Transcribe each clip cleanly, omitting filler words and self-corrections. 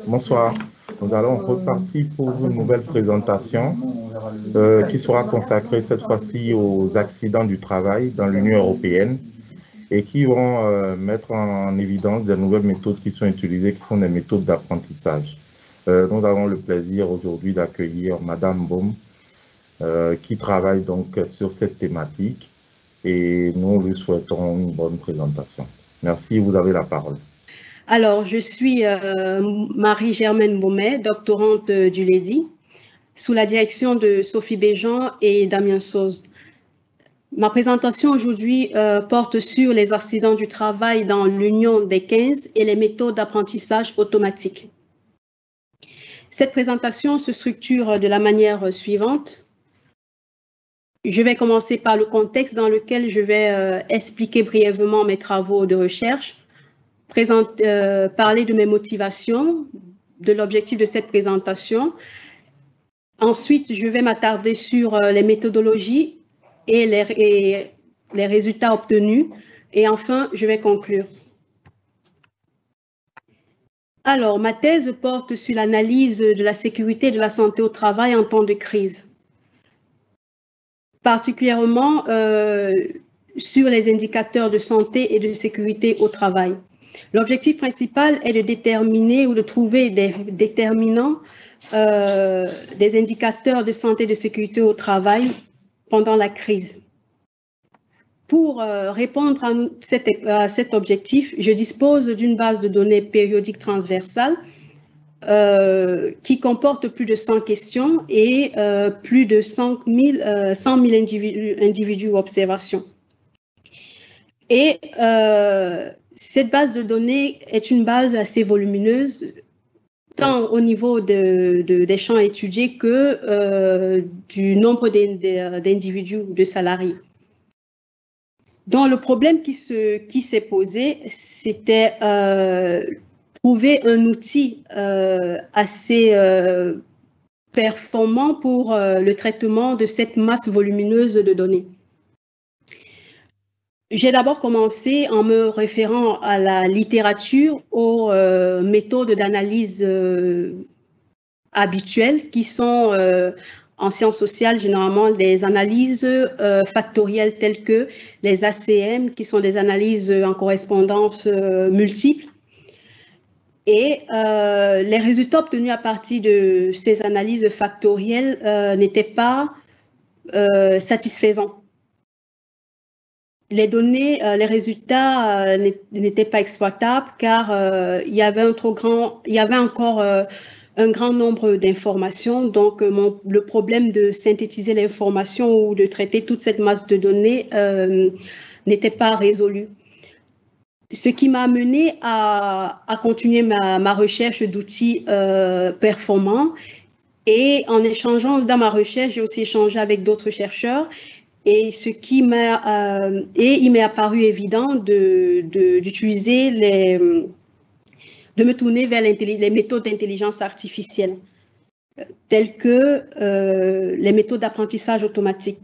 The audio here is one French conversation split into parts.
Bonsoir. Nous allons repartir pour une nouvelle présentation qui sera consacrée cette fois-ci aux accidents du travail dans l'Union européenne et qui vont mettre en évidence des nouvelles méthodes qui sont utilisées, qui sont des méthodes d'apprentissage. Nous avons le plaisir aujourd'hui d'accueillir Madame Baum qui travaille donc sur cette thématique et nous lui souhaitons une bonne présentation. Merci, vous avez la parole. Alors, je suis Marie-Germaine Baumet, doctorante du LEDI, sous la direction de Sophie Béjean et Damien Sauze. Ma présentation aujourd'hui porte sur les accidents du travail dans l'Union des 15 et les méthodes d'apprentissage automatique. Cette présentation se structure de la manière suivante. Je vais commencer par le contexte dans lequel je vais expliquer brièvement mes travaux de recherche, parler de mes motivations, de l'objectif de cette présentation. Ensuite, je vais m'attarder sur les méthodologies et les résultats obtenus. Et enfin, je vais conclure. Alors, ma thèse porte sur l'analyse de la sécurité et de la santé au travail en temps de crise, particulièrement sur les indicateurs de santé et de sécurité au travail. L'objectif principal est de déterminer ou de trouver des déterminants, des indicateurs de santé et de sécurité au travail pendant la crise. Pour répondre à cet objectif, je dispose d'une base de données périodique transversale qui comporte plus de 100 questions et plus de 100 000 individus ou observations. Et cette base de données est une base assez volumineuse, tant au niveau des champs étudiés que du nombre d'individus ou de salariés. Donc, le problème qui s'est posé, c'était trouver un outil assez performant pour le traitement de cette masse volumineuse de données. J'ai d'abord commencé en me référant à la littérature, aux méthodes d'analyse habituelles qui sont en sciences sociales généralement des analyses factorielles telles que les ACM, qui sont des analyses en correspondance multiples. Et les résultats obtenus à partir de ces analyses factorielles n'étaient pas satisfaisants. Les données, les résultats n'étaient pas exploitables car il y avait encore un grand nombre d'informations. Donc, le problème de synthétiser l'information ou de traiter toute cette masse de données n'était pas résolu. Ce qui m'a amené à continuer ma recherche d'outils performants. Et en échangeant dans ma recherche, j'ai aussi échangé avec d'autres chercheurs. Et il m'est apparu évident de me tourner vers les méthodes d'intelligence artificielle, telles que les méthodes d'apprentissage automatique.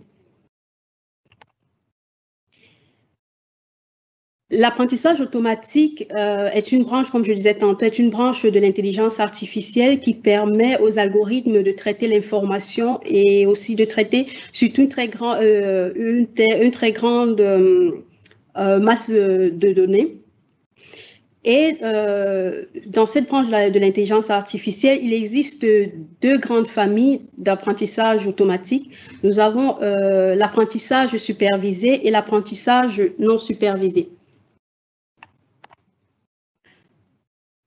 L'apprentissage automatique est une branche, comme je disais tantôt, est une branche de l'intelligence artificielle qui permet aux algorithmes de traiter l'information et aussi de traiter surtout une très grande masse de données. Et dans cette branche de l'intelligence artificielle, il existe deux grandes familles d'apprentissage automatique. Nous avons l'apprentissage supervisé et l'apprentissage non supervisé.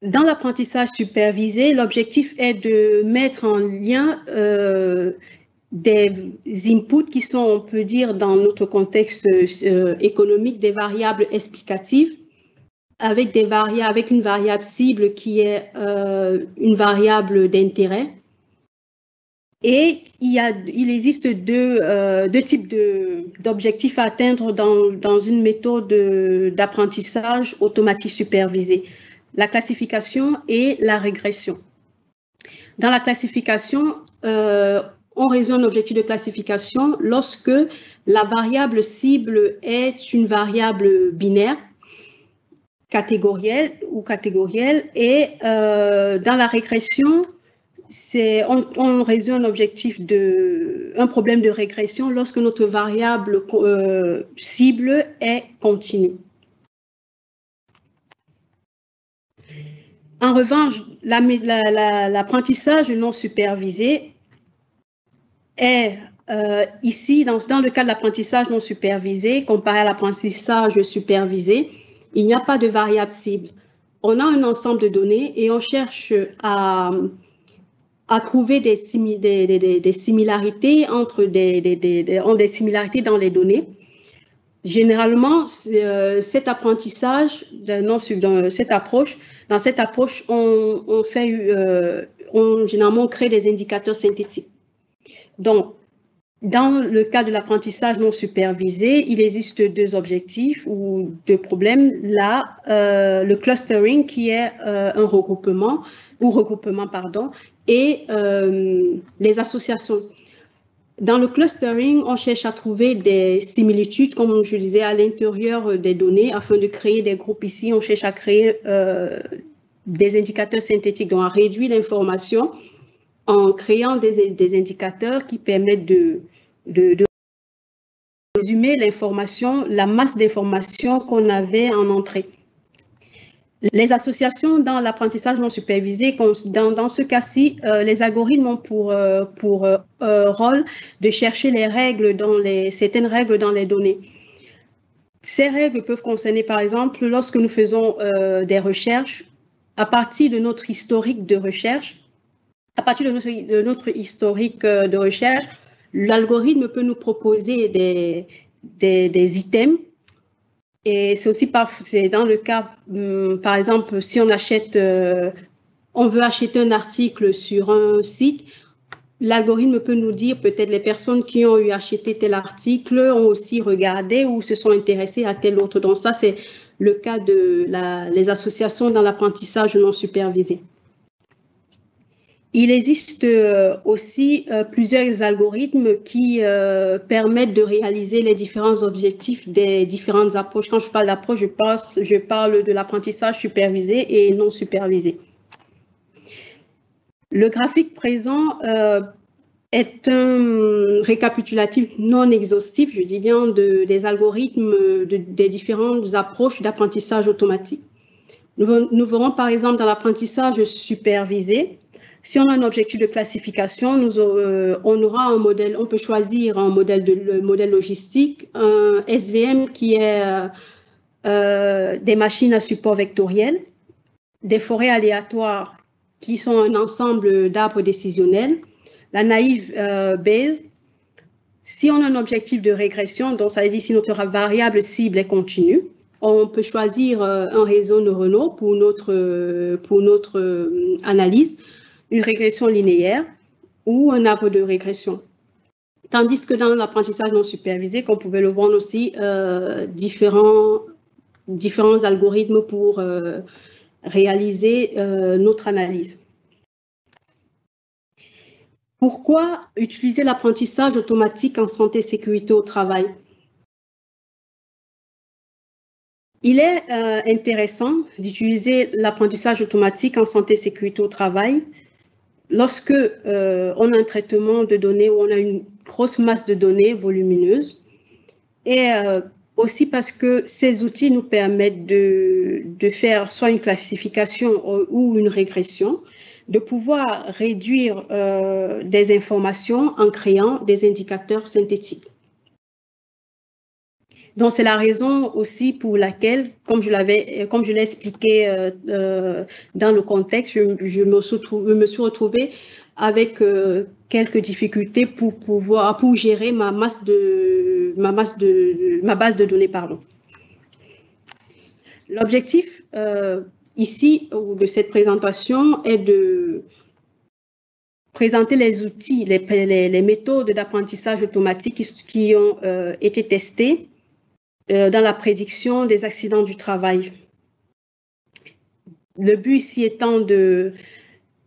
Dans l'apprentissage supervisé, l'objectif est de mettre en lien des inputs qui sont, on peut dire, dans notre contexte économique, des variables explicatives avec une variable cible qui est une variable d'intérêt. Et il existe deux types d'objectifs à atteindre dans une méthode d'apprentissage automatique supervisé. La classification et la régression. Dans la classification, on résout un objectif de classification lorsque la variable cible est une variable binaire catégorielle et dans la régression, on résout un problème de régression lorsque notre variable cible est continue. En revanche, l'apprentissage non supervisé est ici, dans le cas de l'apprentissage non supervisé, comparé à l'apprentissage supervisé, il n'y a pas de variable cible. On a un ensemble de données et on cherche à trouver des similarités entre des similarités dans les données. Généralement, cet apprentissage, dans cette approche, généralement, on crée des indicateurs synthétiques. Donc, dans le cas de l'apprentissage non supervisé, il existe deux objectifs ou deux problèmes. Là, le clustering qui est un regroupement, et les associations. Dans le clustering, on cherche à trouver des similitudes, comme je disais, à l'intérieur des données afin de créer des groupes. Ici, on cherche à créer des indicateurs synthétiques, donc à réduire l'information en créant des indicateurs qui permettent de résumer l'information, la masse d'informations qu'on avait en entrée. Les associations dans l'apprentissage non supervisé, dans ce cas-ci, les algorithmes ont pour rôle de chercher certaines règles dans les données. Ces règles peuvent concerner, par exemple, lorsque nous faisons des recherches, à partir de notre historique de recherche, l'algorithme peut nous proposer des items. Et c'est aussi dans le cas, par exemple, si on veut acheter un article sur un site, l'algorithme peut nous dire peut-être les personnes qui ont acheté tel article ont aussi regardé ou se sont intéressées à tel autre. Donc ça, c'est le cas les associations dans l'apprentissage non supervisé. Il existe aussi plusieurs algorithmes qui permettent de réaliser les différents objectifs des différentes approches. Quand je parle d'approche, je parle de l'apprentissage supervisé et non supervisé. Le graphique présent est un récapitulatif non exhaustif, je dis bien, des algorithmes des différentes approches d'apprentissage automatique. Nous verrons par exemple dans l'apprentissage supervisé. Si on a un objectif de classification, on aura un modèle, on peut choisir le modèle logistique, un SVM qui est des machines à support vectoriel, des forêts aléatoires qui sont un ensemble d'arbres décisionnels, la naïve Bayes. Si on a un objectif de régression, donc ça veut dire si notre variable cible est continue, on peut choisir un réseau neuronal pour notre analyse, une régression linéaire ou un arbre de régression. Tandis que dans l'apprentissage non supervisé, qu'on pouvait le voir aussi, différents algorithmes pour réaliser notre analyse. Pourquoi utiliser l'apprentissage automatique en santé et sécurité au travail? Il est intéressant d'utiliser l'apprentissage automatique en santé et sécurité au travail lorsque on a un traitement de données où on a une grosse masse de données volumineuse et aussi parce que ces outils nous permettent de faire soit une classification ou une régression, de pouvoir réduire des informations en créant des indicateurs synthétiques. Donc, c'est la raison aussi pour laquelle, comme je l'ai expliqué dans le contexte, je me suis retrouvée avec quelques difficultés pour gérer ma base de données, pardon. L'objectif ici de cette présentation est de présenter les outils, les méthodes d'apprentissage automatique qui ont été testées dans la prédiction des accidents du travail. Le but ici étant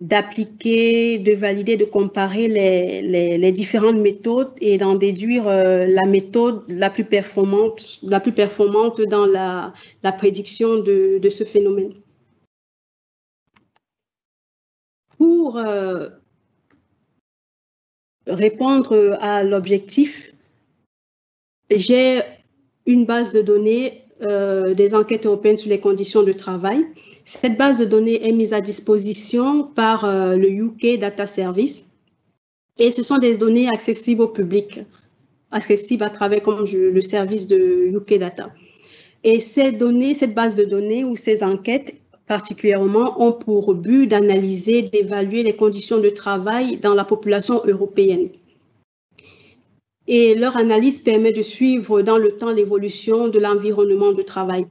d'appliquer, de valider, de comparer les différentes méthodes et d'en déduire la méthode la plus performante dans la prédiction de ce phénomène. Pour répondre à l'objectif, j'ai une base de données des enquêtes européennes sur les conditions de travail. Cette base de données est mise à disposition par le UK Data Service et ce sont des données accessibles au public, accessibles à travers le service de UK Data. Et ces données, cette base de données ou ces enquêtes particulièrement ont pour but d'analyser, d'évaluer les conditions de travail dans la population européenne. Et leur analyse permet de suivre dans le temps l'évolution de l'environnement de travail.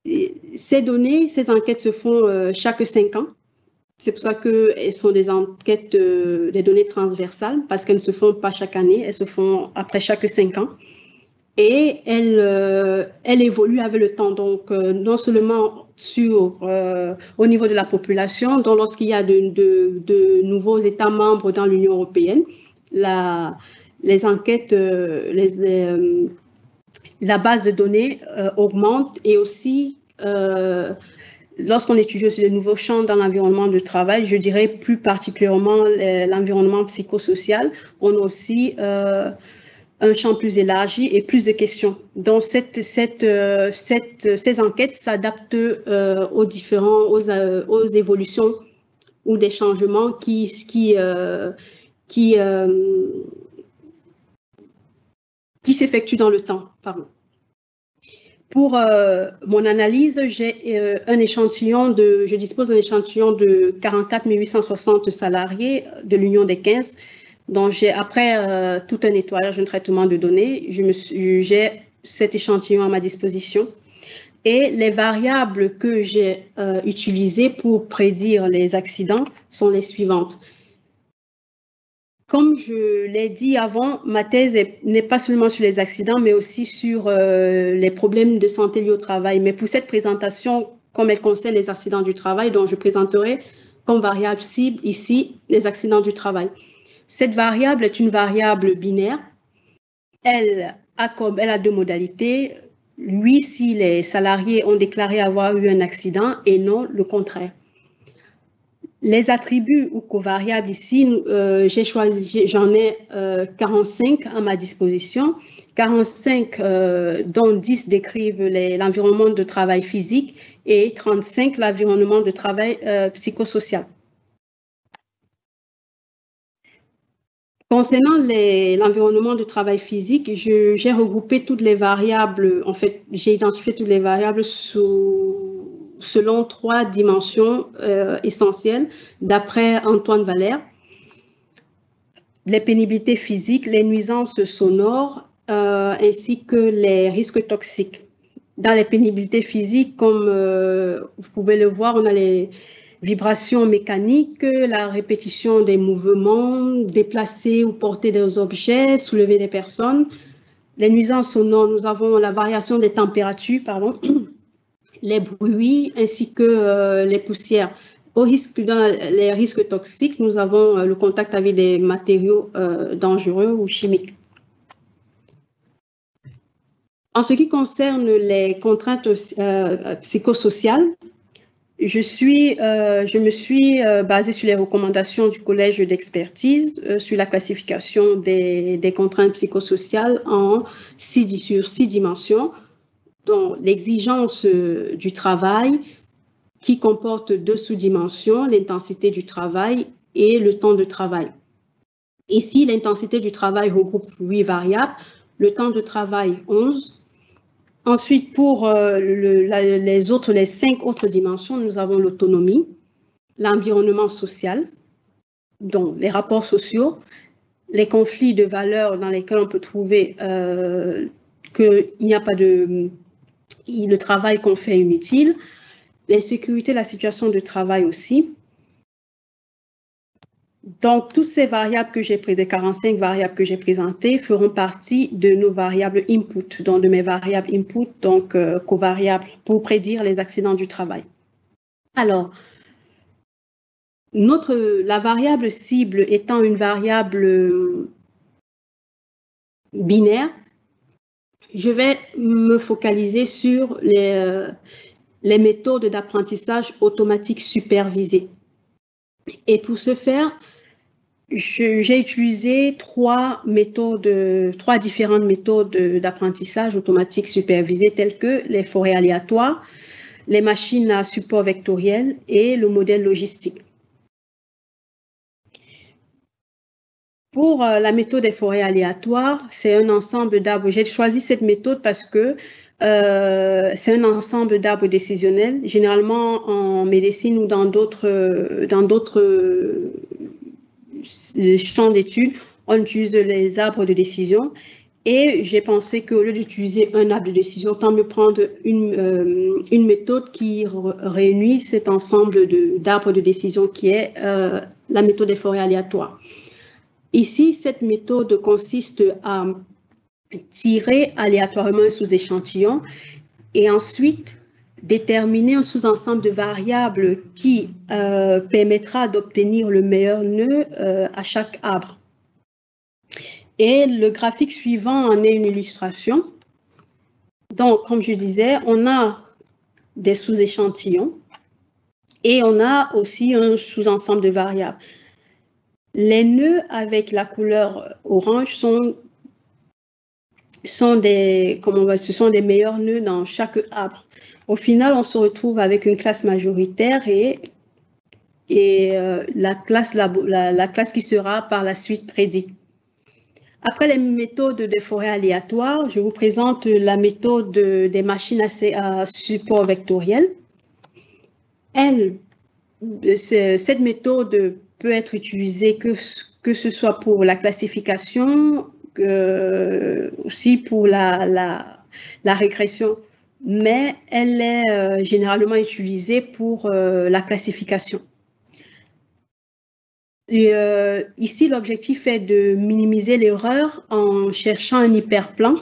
Et ces données, ces enquêtes se font chaque 5 ans. C'est pour ça qu'elles sont des enquêtes, des données transversales, parce qu'elles ne se font pas chaque année, elles se font après chaque 5 ans. Et elles évoluent avec le temps, donc non seulement au niveau de la population, donc lorsqu'il y a de nouveaux États membres dans l'Union européenne, les enquêtes, la base de données augmente et aussi lorsqu'on étudie aussi de nouveaux champs dans l'environnement de travail, je dirais plus particulièrement l'environnement psychosocial, on a aussi un champ plus élargi et plus de questions. Donc, ces enquêtes s'adaptent aux évolutions ou des changements qui s'effectuent dans le temps. Pardon. Pour mon analyse, je dispose d'un échantillon de 44 860 salariés de l'Union des 15. Donc, après tout un nettoyage, un traitement de données, j'ai cet échantillon à ma disposition. Et les variables que j'ai utilisées pour prédire les accidents sont les suivantes. Comme je l'ai dit avant, ma thèse n'est pas seulement sur les accidents, mais aussi sur les problèmes de santé liés au travail. Mais pour cette présentation, comme elle concerne les accidents du travail, donc je présenterai comme variable cible ici les accidents du travail. Cette variable est une variable binaire. Elle a 2 modalités. Oui, si les salariés ont déclaré avoir eu un accident et non le contraire. Les attributs ou covariables ici, j'en ai 45 à ma disposition. 45 dont 10 décrivent l'environnement de travail physique et 35 l'environnement de travail psychosocial. Concernant l'environnement de travail physique, j'ai regroupé toutes les variables, en fait, j'ai identifié toutes les variables selon 3 dimensions essentielles, d'après Antoine Valère. Les pénibilités physiques, les nuisances sonores, ainsi que les risques toxiques. Dans les pénibilités physiques, comme vous pouvez le voir, on a les vibrations mécaniques, la répétition des mouvements, déplacer ou porter des objets, soulever des personnes. Les nuisances sonores, nous avons la variation des températures, les bruits ainsi que les poussières. Dans les risques toxiques, nous avons le contact avec des matériaux dangereux ou chimiques. En ce qui concerne les contraintes psychosociales, je me suis basée sur les recommandations du collège d'expertise sur la classification des contraintes psychosociales sur 6 dimensions, dont l'exigence du travail qui comporte 2 sous-dimensions, l'intensité du travail et le temps de travail. Ici, l'intensité du travail regroupe 8 variables, le temps de travail 11. Ensuite, pour les 5 autres dimensions, nous avons l'autonomie, l'environnement social, donc les rapports sociaux, les conflits de valeurs dans lesquels on peut trouver qu'il n'y a pas le travail qu'on fait inutile, l'insécurité, la situation de travail aussi. Donc, toutes ces variables des 45 variables que j'ai présentées feront partie de nos variables input, donc de mes variables input, donc covariables, pour prédire les accidents du travail. Alors, la variable cible étant une variable binaire, je vais me focaliser sur les méthodes d'apprentissage automatique supervisées. Et pour ce faire, j'ai utilisé trois différentes méthodes d'apprentissage automatique supervisé, telles que les forêts aléatoires, les machines à support vectoriel et le modèle logistique. Pour la méthode des forêts aléatoires, c'est un ensemble d'arbres. J'ai choisi cette méthode parce que c'est un ensemble d'arbres décisionnels. Généralement, en médecine ou dans d'autres champs d'études, on utilise les arbres de décision. Et j'ai pensé qu'au lieu d'utiliser un arbre de décision, autant me prendre une méthode qui réunit cet ensemble d'arbres de décision qui est la méthode des forêts aléatoires. Ici, cette méthode consiste à tirer aléatoirement un sous-échantillon et ensuite déterminer un sous-ensemble de variables qui permettra d'obtenir le meilleur nœud à chaque arbre. Et le graphique suivant en est une illustration. Donc, comme je disais, on a des sous-échantillons et on a aussi un sous-ensemble de variables. Les nœuds avec la couleur orange ce sont des meilleurs nœuds dans chaque arbre. Au final, on se retrouve avec une classe majoritaire et la classe qui sera par la suite prédite. Après les méthodes des forêts aléatoires, je vous présente la méthode des machines à support vectoriel. Cette méthode peut être utilisée que ce soit pour la classification, aussi pour la régression, mais elle est généralement utilisée pour la classification. Et, ici, l'objectif est de minimiser l'erreur en cherchant un hyperplan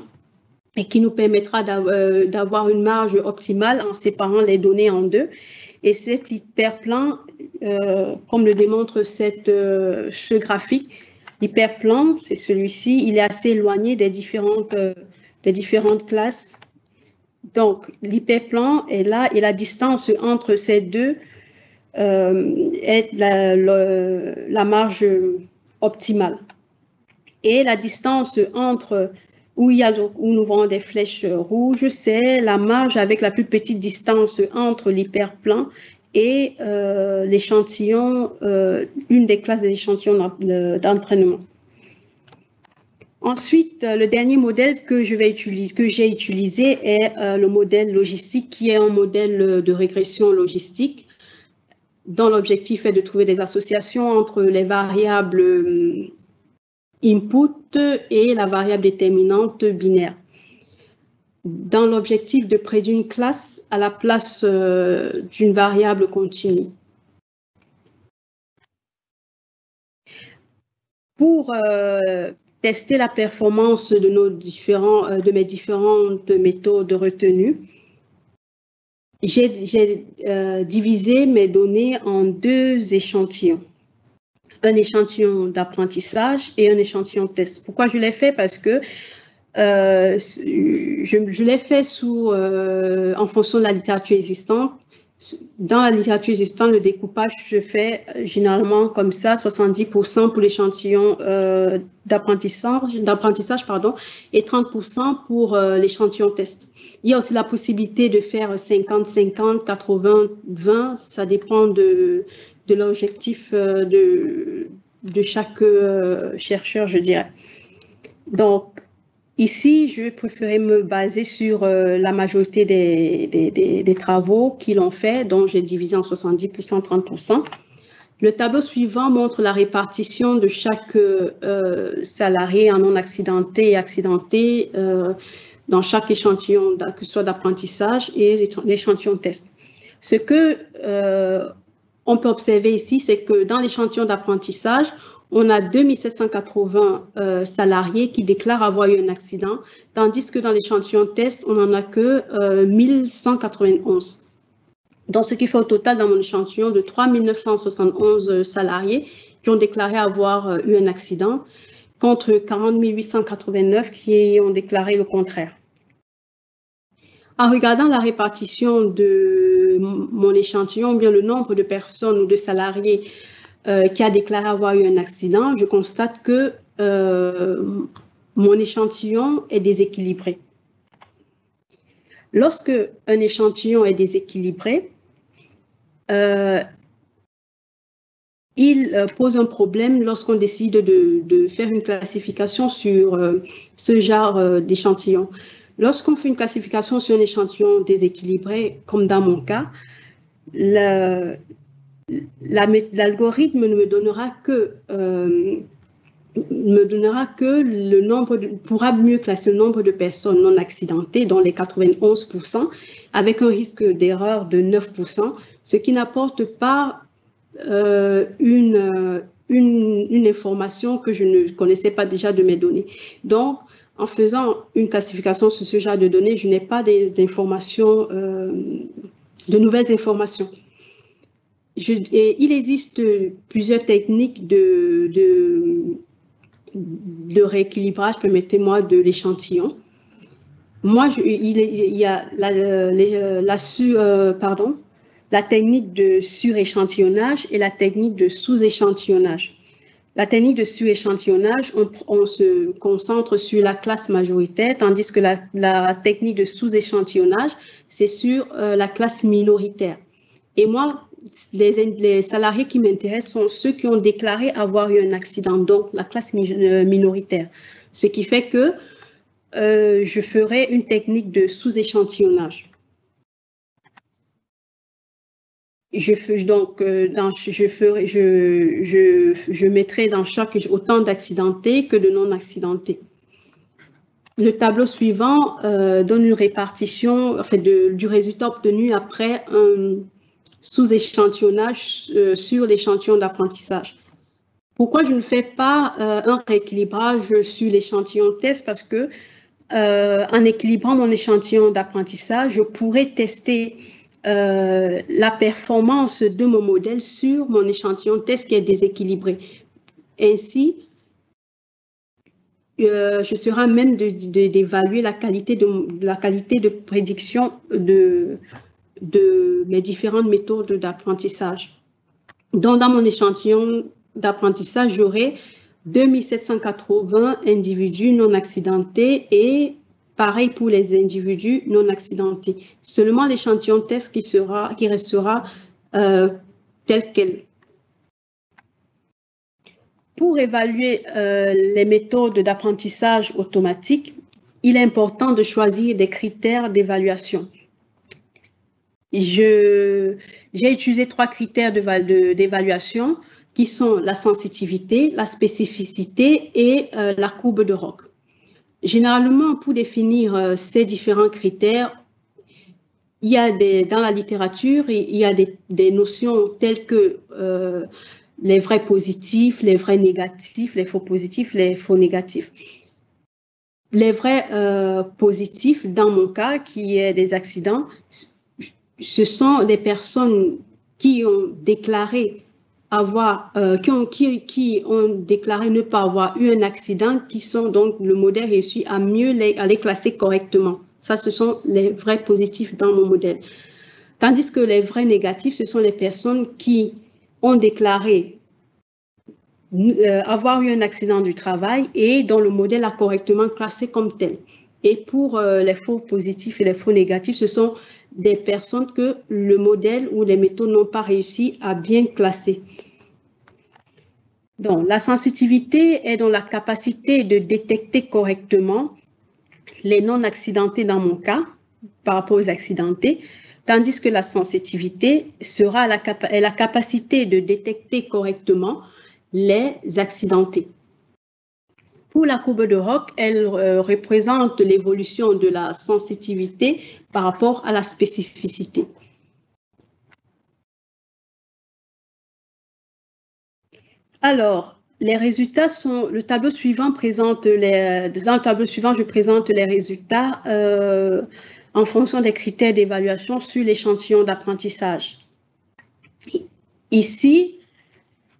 et qui nous permettra d'avoir une marge optimale en séparant les données en deux. Et cet hyperplan, comme le démontre ce graphique, l'hyperplan, c'est celui-ci, il est assez éloigné des différentes classes. Donc, l'hyperplan est là et la distance entre ces deux est la marge optimale. Et la distance entre où nous voyons des flèches rouges, c'est la marge avec la plus petite distance entre l'hyperplan et l'échantillon, une des classes des échantillons d'entraînement. Ensuite, le dernier modèle que j'ai utilisé est le modèle logistique, qui est un modèle de régression logistique dont l'objectif est de trouver des associations entre les variables input et la variable déterminante binaire, dans l'objectif de prédire une classe à la place d'une variable continue. Pour tester la performance de mes différentes méthodes retenues, j'ai divisé mes données en deux échantillons. Un échantillon d'apprentissage et un échantillon test. Pourquoi je l'ai fait? Parce que je l'ai fait en fonction de la littérature existante. Dans la littérature existante, le découpage se fait généralement comme ça, 70% pour l'échantillon d'apprentissage, et 30% pour l'échantillon test. Il y a aussi la possibilité de faire 50-50, 80-20, ça dépend de l'objectif de chaque chercheur, je dirais. Donc, ici, je préférais me baser sur la majorité des travaux qui l'ont fait, dont j'ai divisé en 70%, 30%. Le tableau suivant montre la répartition de chaque salarié en non accidenté et accidenté dans chaque échantillon, que ce soit d'apprentissage et l'échantillon test. Ce que on peut observer ici, c'est que dans l'échantillon d'apprentissage, on a 2780 salariés qui déclarent avoir eu un accident, tandis que dans l'échantillon test, on n'en a que 1191. Donc, ce qui fait au total dans mon échantillon de 3 971 salariés qui ont déclaré avoir eu un accident, contre 40 889 qui ont déclaré le contraire. En regardant la répartition de mon échantillon, bien le nombre de personnes ou de salariés qui a déclaré avoir eu un accident, je constate que mon échantillon est déséquilibré. Lorsque un échantillon est déséquilibré, il pose un problème lorsqu'on décide de faire une classification sur ce genre d'échantillon. Lorsqu'on fait une classification sur un échantillon déséquilibré, comme dans mon cas, l'algorithme ne me donnera que le nombre pourra mieux classer le nombre de personnes non accidentées, dont les 91%, avec un risque d'erreur de 9%, ce qui n'apporte pas une information que je ne connaissais pas déjà de mes données. Donc, en faisant une classification sur ce genre de données, je n'ai pas d'informations, de nouvelles informations. Il existe plusieurs techniques de rééquilibrage, permettez-moi, de l'échantillon. Moi, il y a la technique de suréchantillonnage et la technique de sous-échantillonnage. La technique de suréchantillonnage, on se concentre sur la classe majoritaire, tandis que la technique de sous-échantillonnage, c'est sur la classe minoritaire. Et moi, les salariés qui m'intéressent sont ceux qui ont déclaré avoir eu un accident, donc la classe minoritaire. Ce qui fait que je ferai une technique de sous-échantillonnage. Je mettrai dans chaque autant d'accidentés que de non accidentés. Le tableau suivant donne une répartition du résultat obtenu après un sous-échantillonnage sur l'échantillon d'apprentissage. Pourquoi je ne fais pas un rééquilibrage sur l'échantillon test? Parce que en équilibrant mon échantillon d'apprentissage, je pourrais tester la performance de mon modèle sur mon échantillon test qui est déséquilibré. Ainsi, je serai à même d'évaluer la qualité de prédiction de mes différentes méthodes d'apprentissage. Donc, dans mon échantillon d'apprentissage, j'aurai 2780 individus non accidentés et pareil pour les individus non accidentés. Seulement l'échantillon test qui restera tel quel. Pour évaluer les méthodes d'apprentissage automatique, il est important de choisir des critères d'évaluation. J'ai utilisé 3 critères d'évaluation qui sont la sensitivité, la spécificité et la courbe de ROC. Généralement, pour définir ces différents critères, il y a dans la littérature, il y a des notions telles que les vrais positifs, les vrais négatifs, les faux positifs, les faux négatifs. Les vrais positifs, dans mon cas, qui est des accidents, ce sont des personnes qui ont déclaré qui ont déclaré ne pas avoir eu un accident, qui sont donc le modèle réussi à les classer correctement. Ça, ce sont les vrais positifs dans mon modèle. Tandis que les vrais négatifs, ce sont les personnes qui ont déclaré avoir eu un accident du travail et dont le modèle a correctement classé comme tel. Et pour les faux positifs et les faux négatifs, ce sont des personnes que le modèle ou les méthodes n'ont pas réussi à bien classer. Donc, la sensitivité est dans la capacité de détecter correctement les non-accidentés dans mon cas, par rapport aux accidentés, tandis que la sensitivité sera la capacité de détecter correctement les accidentés. Pour la courbe de ROC, elle représente l'évolution de la sensitivité par rapport à la spécificité. Alors, les résultats sont, le tableau suivant présente dans le tableau suivant, je présente les résultats en fonction des critères d'évaluation sur l'échantillon d'apprentissage. Ici,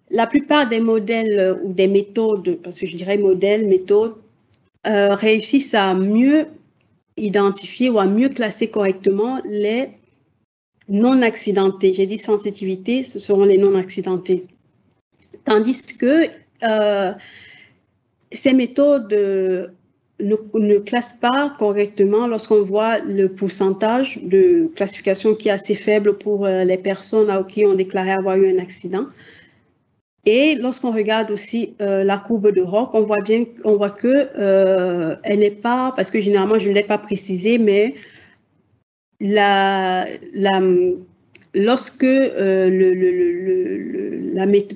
la plupart des modèles ou des méthodes, parce que je dirais modèles, méthodes, réussissent à mieux identifier ou à mieux classer correctement les non-accidentés. J'ai dit sensitivité, ce seront les non-accidentés. Tandis que ces méthodes ne classent pas correctement lorsqu'on voit le pourcentage de classification qui est assez faible pour les personnes à qui on déclaré avoir eu un accident. Et lorsqu'on regarde aussi la courbe de ROC, on voit que elle n'est pas, parce que généralement je ne l'ai pas précisé, mais lorsque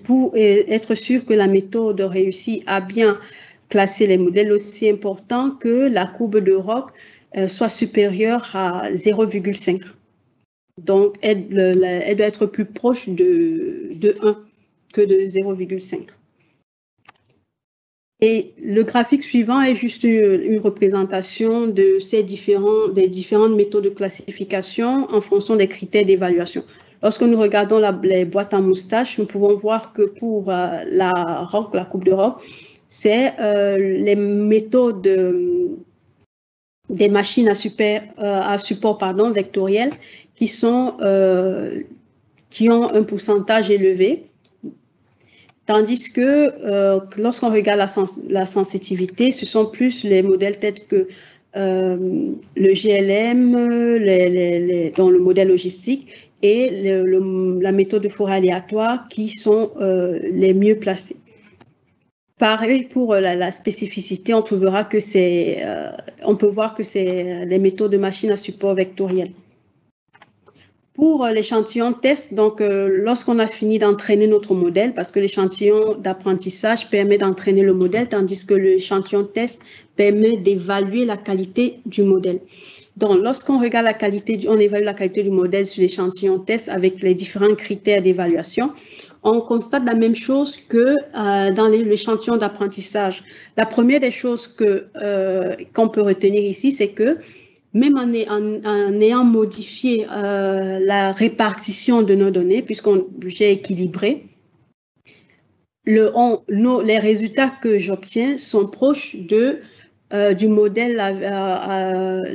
pour être sûr que la méthode réussit à bien classer les modèles, aussi important que la courbe de ROC soit supérieure à 0,5. Donc, elle doit être plus proche de 1 que de 0,5. Et le graphique suivant est juste une représentation de des différentes méthodes de classification en fonction des critères d'évaluation. Lorsque nous regardons les boîtes à moustaches, nous pouvons voir que pour la ROC, la courbe de ROC, c'est les méthodes des machines à support vectoriel qui ont un pourcentage élevé. Tandis que lorsqu'on regarde la sensitivité, ce sont plus les modèles tels que le GLM, dans le modèle logistique, et la méthode de forêt aléatoire qui sont les mieux placés. Pareil pour la spécificité, on peut voir que c'est les méthodes de machines à support vectoriel. Pour l'échantillon test, donc lorsqu'on a fini d'entraîner notre modèle, parce que l'échantillon d'apprentissage permet d'entraîner le modèle, tandis que l'échantillon test permet d'évaluer la qualité du modèle. Donc, lorsqu'on regarde on évalue la qualité du modèle sur l'échantillon test avec les différents critères d'évaluation, on constate la même chose que dans l'échantillon d'apprentissage. La première des choses qu'on peut retenir ici, c'est que même en ayant modifié la répartition de nos données, j'ai équilibré, les résultats que j'obtiens sont proches du modèle,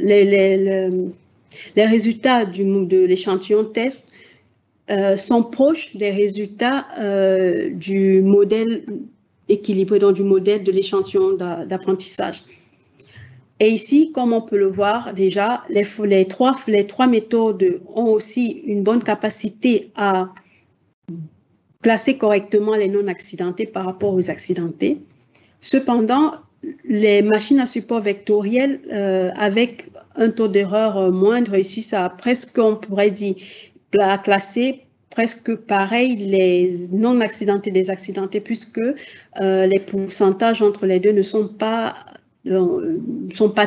les résultats de l'échantillon test sont proches des résultats du modèle équilibré, donc du modèle de l'échantillon d'apprentissage. Et ici, comme on peut le voir déjà, les trois méthodes ont aussi une bonne capacité à classer correctement les non-accidentés par rapport aux accidentés. Cependant, les machines à support vectoriel avec un taux d'erreur moindre réussissent à presque, on pourrait dire, à classer presque pareil les non-accidentés des accidentés, puisque les pourcentages entre les deux ne sont pas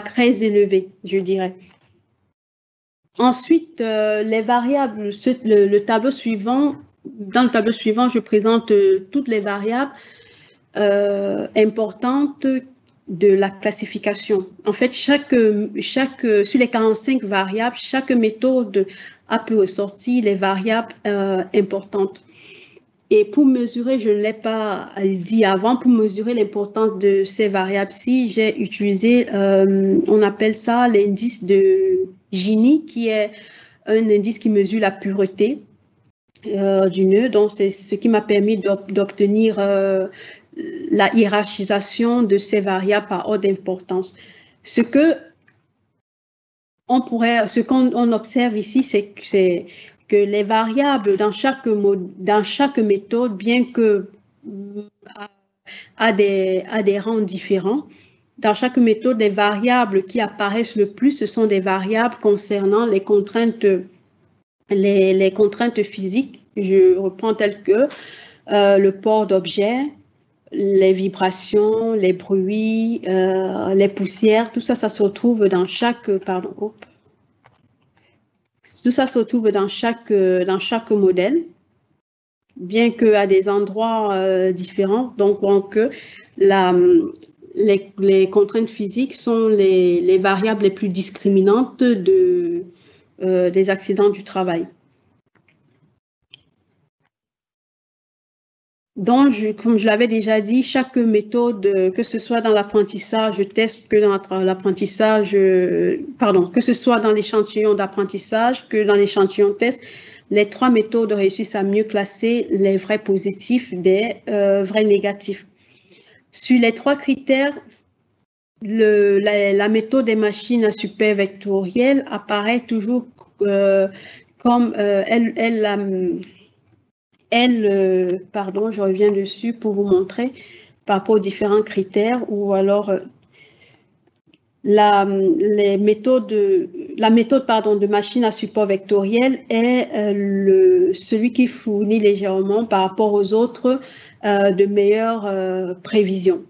très élevés, je dirais. Ensuite, les variables, le tableau suivant, dans le tableau suivant, je présente toutes les variables importantes de la classification. En fait, sur les 45 variables, chaque méthode a pu ressortir les variables importantes. Et pour mesurer, je ne l'ai pas dit avant, pour mesurer l'importance de ces variables-ci, j'ai utilisé, on appelle ça l'indice de Gini, qui est un indice qui mesure la pureté du nœud. Donc, c'est ce qui m'a permis d'obtenir la hiérarchisation de ces variables par ordre d'importance. Ce qu'on observe ici, c'est que les variables dans chaque méthode, bien que à des rangs différents, dans chaque méthode, les variables qui apparaissent le plus, ce sont des variables concernant les contraintes physiques. Je reprends telles que le port d'objets, les vibrations, les bruits, les poussières, tout ça, ça se retrouve dans chaque, tout ça se retrouve dans chaque modèle, bien qu'à des endroits différents. Donc les contraintes physiques sont les variables les plus discriminantes des accidents du travail. Donc, comme je l'avais déjà dit, chaque méthode, que ce soit dans l'apprentissage test, que dans l'apprentissage, que ce soit dans l'échantillon d'apprentissage, que dans l'échantillon test, les 3 méthodes réussissent à mieux classer les vrais positifs des vrais négatifs. Sur les 3 critères, la méthode des machines à support vectoriel apparaît toujours comme je reviens dessus pour vous montrer par rapport aux différents critères, ou alors la méthode de machine à support vectoriel est celui qui fournit légèrement par rapport aux autres de meilleures prévisions.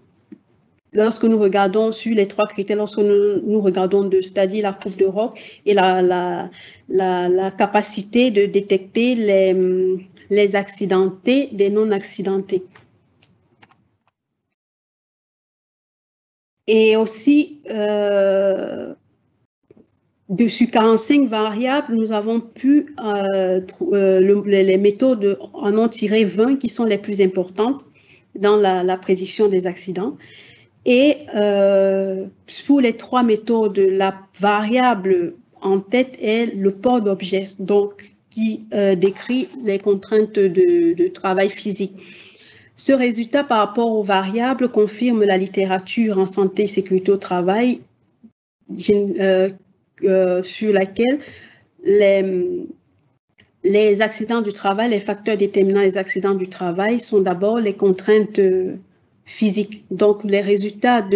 Lorsque nous regardons sur les 3 critères, lorsque nous regardons c'est-à-dire la courbe de Rock et la capacité de détecter les accidentés des non-accidentés. Et aussi, dessus 45 variables, nous avons pu, les méthodes en ont tiré 20 qui sont les plus importantes dans la prédiction des accidents. Et pour les 3 méthodes, la variable en tête est le port d'objet, donc qui décrit les contraintes de travail physique. Ce résultat par rapport aux variables confirme la littérature en santé et sécurité au travail sur laquelle les accidents du travail, les facteurs déterminants des accidents du travail sont d'abord les contraintes physiques. Donc, les résultats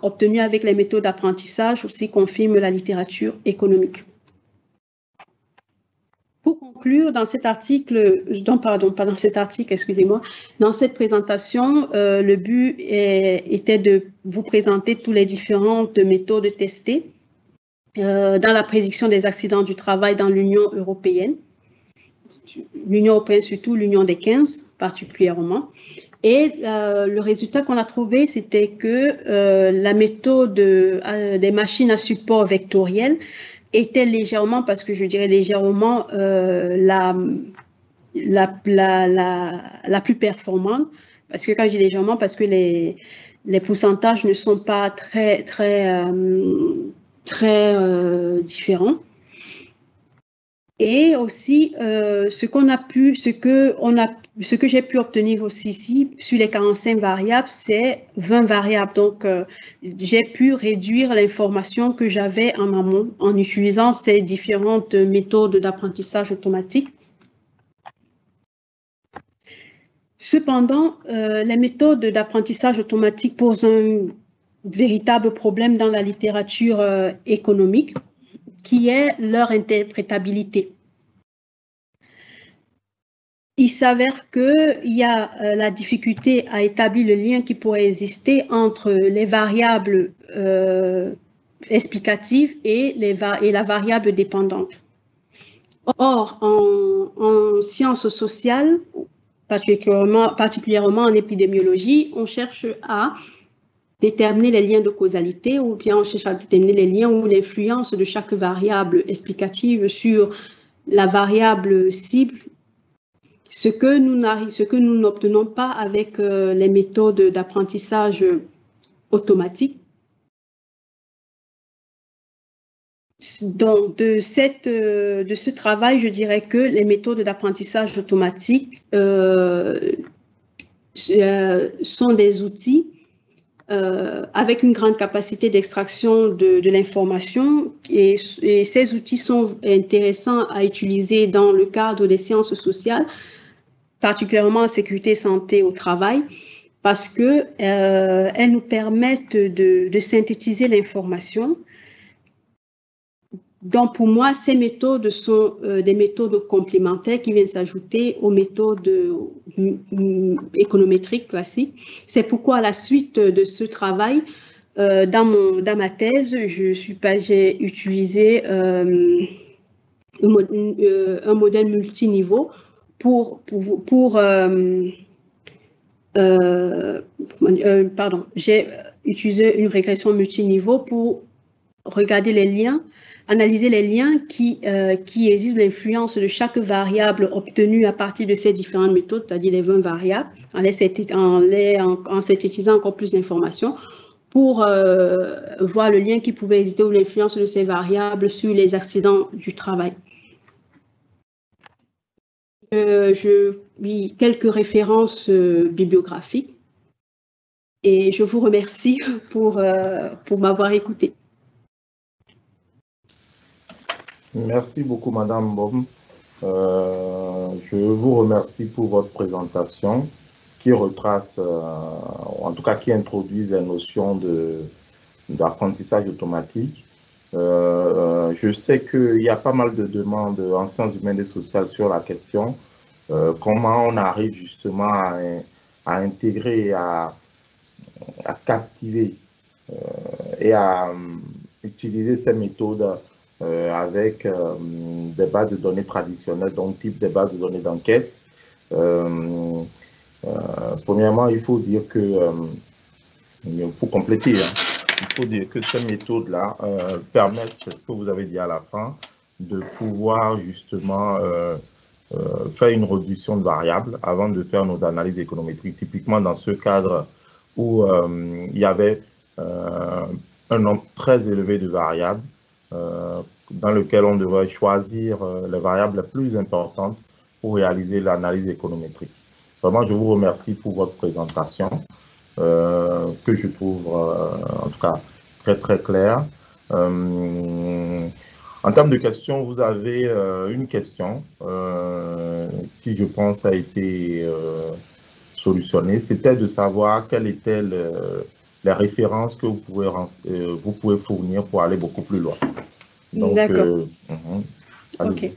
obtenus avec les méthodes d'apprentissage aussi confirment la littérature économique. Pour conclure, dans cet article, excusez-moi, dans cette présentation, le but était de vous présenter toutes les différentes méthodes testées dans la prédiction des accidents du travail dans l'Union européenne. L'Union européenne, surtout l'Union des 15 particulièrement. Et le résultat qu'on a trouvé, c'était que la méthode des machines à support vectoriel était légèrement, parce que je dirais légèrement, la plus performante. Parce que quand je dis légèrement, parce que les pourcentages ne sont pas très différents. Et aussi, ce que j'ai pu obtenir aussi ici, sur les 45 variables, c'est 20 variables. Donc, j'ai pu réduire l'information que j'avais en amont en utilisant ces différentes méthodes d'apprentissage automatique. Cependant, les méthodes d'apprentissage automatique posent un véritable problème dans la littérature économique, qui est leur interprétabilité. Il s'avère qu'il y a la difficulté à établir le lien qui pourrait exister entre les variables explicatives et la variable dépendante. Or, en sciences sociales, particulièrement en épidémiologie, on cherche à déterminer les liens de causalité, ou bien on cherche à déterminer les liens ou l'influence de chaque variable explicative sur la variable cible, ce que nous n'obtenons pas avec les méthodes d'apprentissage automatique. Donc, de ce travail, je dirais que les méthodes d'apprentissage automatique sont des outils avec une grande capacité d'extraction de l'information, et ces outils sont intéressants à utiliser dans le cadre des sciences sociales, particulièrement en sécurité et santé au travail, parce qu'elles nous permettent de synthétiser l'information. Donc, pour moi, ces méthodes sont des méthodes complémentaires qui viennent s'ajouter aux méthodes économétriques classiques. C'est pourquoi, à la suite de ce travail, dans ma thèse, j'ai utilisé un modèle multiniveau pour j'ai utilisé une régression multiniveau pour regarder les liens, analyser les liens qui existent, l'influence de chaque variable obtenue à partir de ces différentes méthodes, c'est-à-dire les 20 variables, en synthétisant encore plus d'informations pour voir le lien qui pouvait exister ou l'influence de ces variables sur les accidents du travail. Je lis quelques références bibliographiques et je vous remercie pour m'avoir écouté. Merci beaucoup, Madame Bom. Je vous remercie pour votre présentation qui retrace, en tout cas qui introduit les notions d'apprentissage automatique. Je sais qu'il y a pas mal de demandes en sciences humaines et sociales sur la question, comment on arrive justement à intégrer, à captiver et à utiliser ces méthodes avec des bases de données traditionnelles, donc type des bases de données d'enquête. Premièrement, il faut dire que, pour compléter, il faut dire que ces méthodes-là permettent, c'est ce que vous avez dit à la fin, de pouvoir justement faire une réduction de variables avant de faire nos analyses économétriques. Typiquement dans ce cadre où il y avait un nombre très élevé de variables, dans lequel on devrait choisir les variables les plus importantes pour réaliser l'analyse économétrique. Vraiment, je vous remercie pour votre présentation, que je trouve en tout cas très très claire. En termes de questions, vous avez une question qui, je pense, a été solutionnée. C'était de savoir quelles étaient les références que vous pouvez fournir pour aller beaucoup plus loin. D'accord. Ok.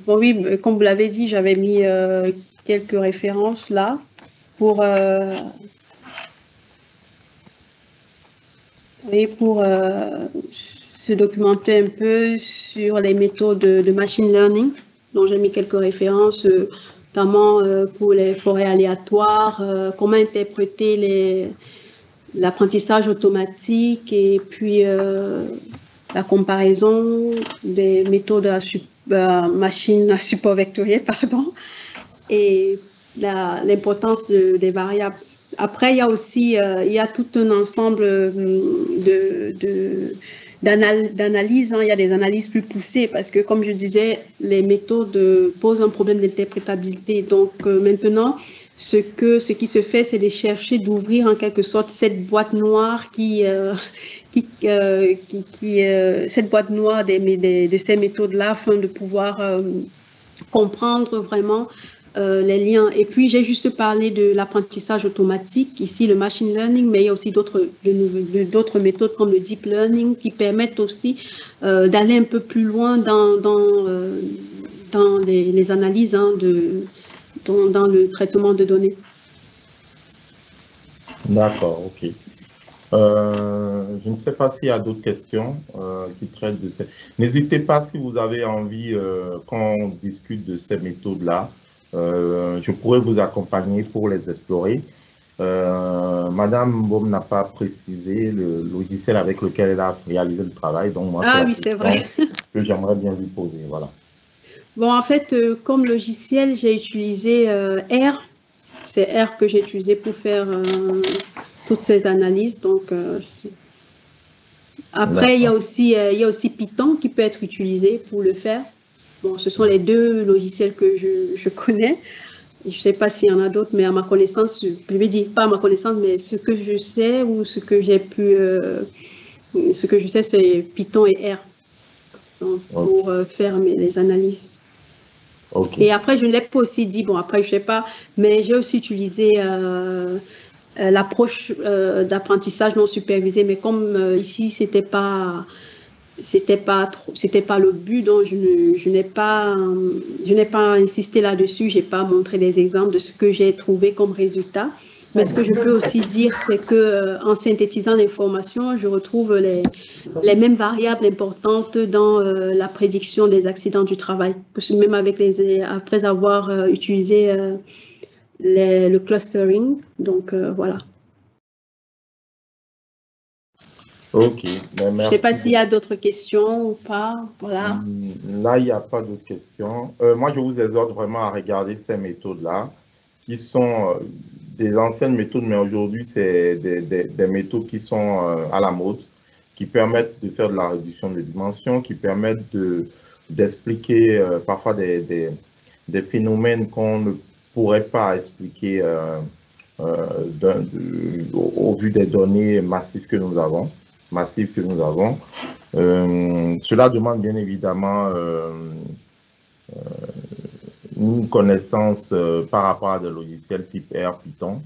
Bon, oui, comme vous l'avez dit, j'avais mis quelques références là pour se documenter un peu sur les méthodes de machine learning. Donc, j'ai mis quelques références, notamment pour les forêts aléatoires, comment interpréter l'apprentissage automatique et puis la comparaison des méthodes machine à support vectoriel, pardon, et l'importance des variables. Après, il y a aussi il y a tout un ensemble d'analyses. Il y a des analyses plus poussées parce que, comme je disais, les méthodes posent un problème d'interprétabilité. Donc, maintenant, ce qui se fait, c'est de chercher d'ouvrir en quelque sorte cette boîte noire cette boîte noire de ces méthodes-là afin de pouvoir comprendre vraiment les liens. Et puis, j'ai juste parlé de l'apprentissage automatique, ici le machine learning, mais il y a aussi d'autres méthodes comme le deep learning qui permettent aussi d'aller un peu plus loin dans les analyses dans le traitement de données. D'accord, ok. Je ne sais pas s'il y a d'autres questions qui traitent de ces... N'hésitez pas si vous avez envie qu'on discute de ces méthodes-là. Je pourrais vous accompagner pour les explorer. Madame Bom n'a pas précisé le logiciel avec lequel elle a réalisé le travail. Donc moi, oui, c'est vrai. Que j'aimerais bien lui poser. Voilà. Bon, en fait, comme logiciel, j'ai utilisé R. C'est R que j'ai utilisé pour faire toutes ces analyses. Donc, après, il y a aussi Python qui peut être utilisé pour le faire. Bon, ce sont les deux logiciels que je connais. Je ne sais pas s'il y en a d'autres, mais à ma connaissance, je vais dire pas à ma connaissance, mais ce que je sais ou ce que j'ai pu, ce que je sais, c'est Python et R donc, pour faire les analyses. Okay. Et après, je ne l'ai pas aussi dit, bon, après, je ne sais pas, mais j'ai aussi utilisé l'approche d'apprentissage non supervisé, mais comme ici, c'était pas le but, donc je n'ai pas insisté là-dessus, je n'ai pas montré des exemples de ce que j'ai trouvé comme résultat. Mais ce que je peux aussi dire, c'est qu'en synthétisant l'information, je retrouve les mêmes variables importantes dans la prédiction des accidents du travail. Même après avoir utilisé le clustering. Donc, voilà. Ok, ben merci. Je ne sais pas s'il y a d'autres questions ou pas. Voilà. Là, il n'y a pas d'autres questions. Moi, je vous exhorte vraiment à regarder ces méthodes-là, qui sont des anciennes méthodes, mais aujourd'hui, c'est des méthodes qui sont à la mode, qui permettent de faire de la réduction de dimensions, qui permettent d'expliquer parfois des phénomènes qu'on ne pourrait pas expliquer au vu des données massives que nous avons. Cela demande bien évidemment une connaissance par rapport à des logiciels type R, Python.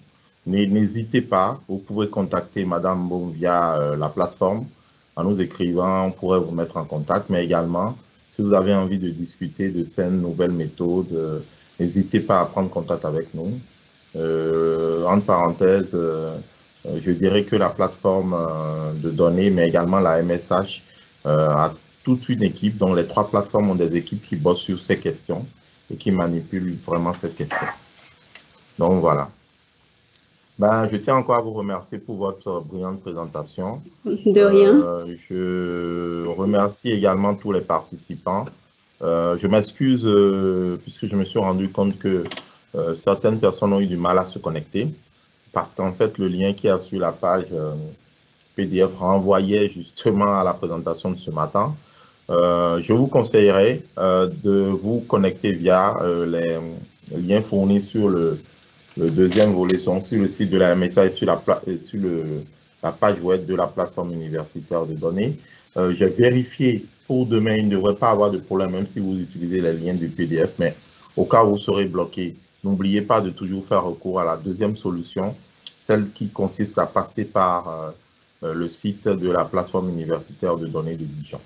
N'hésitez pas, vous pouvez contacter Madame Mbom via la plateforme en nous écrivant, on pourrait vous mettre en contact, mais également, si vous avez envie de discuter de ces nouvelles méthodes, n'hésitez pas à prendre contact avec nous. Entre parenthèses, je dirais que la plateforme de données, mais également la MSH, a toute une équipe, dont les 3 plateformes ont des équipes qui bossent sur ces questions et qui manipulent vraiment cette question. Donc voilà. Ben, je tiens encore à vous remercier pour votre brillante présentation. De rien. Je remercie également tous les participants. Je m'excuse puisque je me suis rendu compte que certaines personnes ont eu du mal à se connecter parce qu'en fait, le lien qui a sur la page PDF renvoyait justement à la présentation de ce matin. Je vous conseillerais de vous connecter via les liens fournis sur le deuxième volet, sur le site de la MSA et sur la page web de la plateforme universitaire de données. J'ai vérifié pour demain, il ne devrait pas avoir de problème, même si vous utilisez les liens du PDF, mais au cas où vous serez bloqué, n'oubliez pas de toujours faire recours à la deuxième solution, celle qui consiste à passer par le site de la plateforme universitaire de données de Dijon.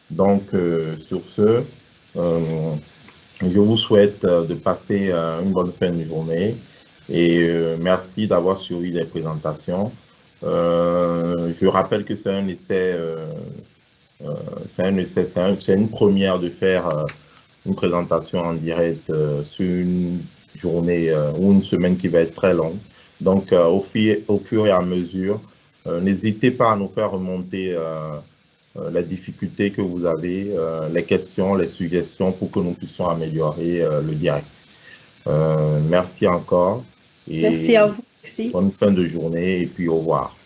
Donc, sur ce, je vous souhaite de passer une bonne fin de journée et merci d'avoir suivi les présentations. Je rappelle que c'est un essai, c'est une première de faire une présentation en direct sur une journée ou une semaine qui va être très longue. Donc, au fur et à mesure, n'hésitez pas à nous faire remonter les difficultés que vous avez, les questions, les suggestions pour que nous puissions améliorer le direct. Merci encore et merci à vous aussi. Bonne fin de journée et puis au revoir.